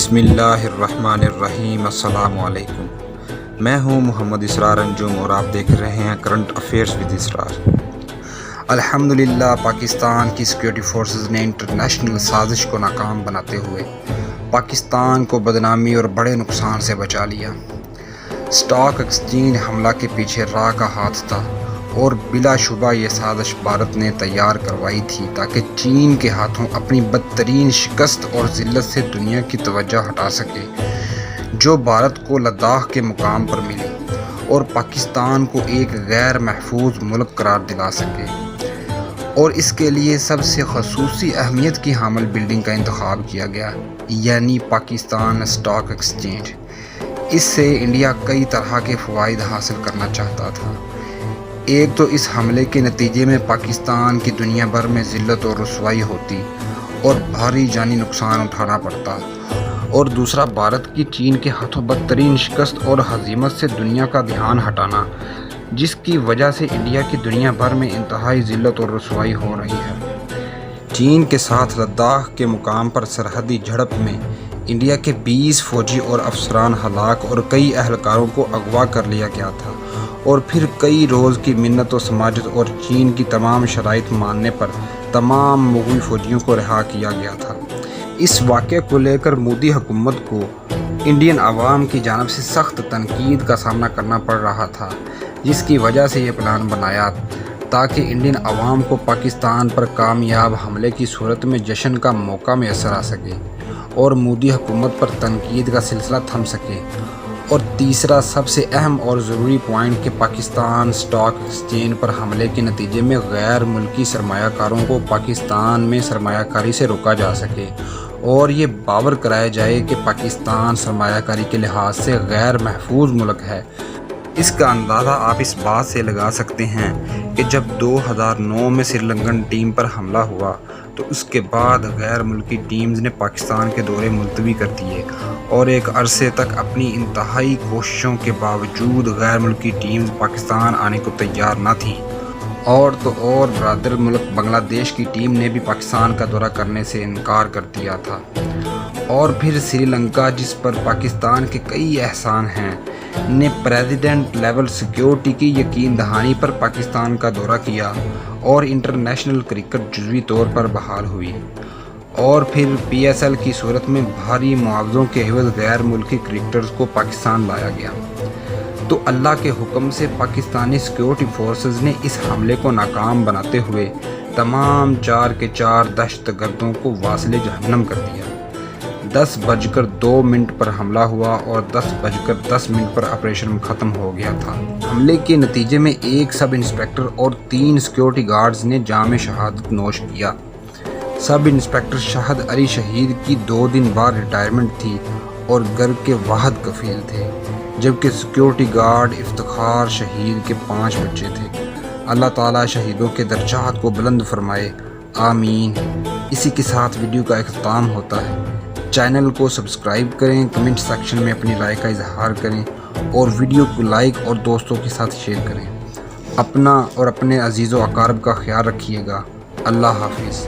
بسم اللہ الرحمن الرحیم۔ السلام علیکم، میں ہوں محمد اسرار انجم اور آپ دیکھ رہے ہیں کرنٹ افیئرز ود اسرار۔ الحمدللہ پاکستان کی سیکیورٹی فورسز نے انٹرنیشنل سازش کو ناکام بناتے ہوئے پاکستان کو بدنامی اور بڑے نقصان سے بچا لیا۔ سٹاک ایکسچینج حملہ کے پیچھے راہ کا ہاتھ تھا اور بلا شبہ یہ سازش بھارت نے تیار کروائی تھی تاکہ چین کے ہاتھوں اپنی بدترین شکست اور ذلت سے دنیا کی توجہ ہٹا سکے جو بھارت کو لداخ کے مقام پر ملی اور پاکستان کو ایک غیر محفوظ ملک قرار دلا سکے، اور اس کے لیے سب سے خصوصی اہمیت کی حامل بلڈنگ کا انتخاب کیا گیا، یعنی پاکستان سٹاک ایکسچینج۔ اس سے انڈیا کئی طرح کے فوائد حاصل کرنا چاہتا تھا۔ ایک تو اس حملے کے نتیجے میں پاکستان کی دنیا بھر میں ذلت اور رسوائی ہوتی اور بھاری جانی نقصان اٹھانا پڑتا، اور دوسرا بھارت کی چین کے ہاتھوں بدترین شکست اور ہزیمت سے دنیا کا دھیان ہٹانا، جس کی وجہ سے انڈیا کی دنیا بھر میں انتہائی ذلت اور رسوائی ہو رہی ہے۔ چین کے ساتھ لداخ کے مقام پر سرحدی جھڑپ میں انڈیا کے 20 فوجی اور افسران ہلاک اور کئی اہلکاروں کو اغوا کر لیا گیا تھا، اور پھر کئی روز کی منت و سماجت اور چین کی تمام شرائط ماننے پر تمام مغوی فوجیوں کو رہا کیا گیا تھا۔ اس واقعے کو لے کر مودی حکومت کو انڈین عوام کی جانب سے سخت تنقید کا سامنا کرنا پڑ رہا تھا، جس کی وجہ سے یہ پلان بنایا تاکہ انڈین عوام کو پاکستان پر کامیاب حملے کی صورت میں جشن کا موقع میسر آ سکے اور مودی حکومت پر تنقید کا سلسلہ تھم سکے۔ اور تیسرا سب سے اہم اور ضروری پوائنٹ کہ پاکستان سٹاک ایکسچینج پر حملے کے نتیجے میں غیر ملکی سرمایہ کاروں کو پاکستان میں سرمایہ کاری سے روکا جا سکے، اور یہ باور کرایا جائے کہ پاکستان سرمایہ کاری کے لحاظ سے غیر محفوظ ملک ہے۔ اس کا اندازہ آپ اس بات سے لگا سکتے ہیں کہ جب 2009 میں سری لنکن ٹیم پر حملہ ہوا تو اس کے بعد غیر ملکی ٹیمز نے پاکستان کے دورے ملتوی کر دیے، اور ایک عرصے تک اپنی انتہائی کوششوں کے باوجود غیر ملکی ٹیمز پاکستان آنے کو تیار نہ تھیں۔ اور تو اور برادر ملک بنگلہ دیش کی ٹیم نے بھی پاکستان کا دورہ کرنے سے انکار کر دیا تھا، اور پھر سری لنکا، جس پر پاکستان کے کئی احسان ہیں، نے پریزیڈنٹ لیول سیکیورٹی کی یقین دہانی پر پاکستان کا دورہ کیا، اور انٹرنیشنل کرکٹ جزوی طور پر بحال ہوئی، اور پھر PSL کی صورت میں بھاری معاوضوں کے عوض غیر ملکی کرکٹرز کو پاکستان لایا گیا۔ تو اللہ کے حکم سے پاکستانی سیکیورٹی فورسز نے اس حملے کو ناکام بناتے ہوئے تمام 4 کے 4 دہشت گردوں کو واصل جہنم کر دیا۔ 10:02 پر حملہ ہوا اور 10:10 پر آپریشن ختم ہو گیا تھا۔ حملے کے نتیجے میں ایک سب انسپکٹر اور 3 سیکیورٹی گارڈز نے جام شہادت نوش کیا۔ سب انسپکٹر شاہد علی شہید کی 2 دن بعد ریٹائرمنٹ تھی اور گھر کے واحد کفیل تھے، جبکہ سیکیورٹی گارڈ افتخار شہید کے 5 بچے تھے۔ اللہ تعالیٰ شہیدوں کے درجات کو بلند فرمائے، آمین۔ اسی کے ساتھ ویڈیو کا اختتام ہوتا ہے۔ چینل کو سبسکرائب کریں، کمنٹ سیکشن میں اپنی رائے کا اظہار کریں، اور ویڈیو کو لائک اور دوستوں کے ساتھ شیئر کریں۔ اپنا اور اپنے عزیز و اقارب کا خیال رکھیے گا۔ اللہ حافظ۔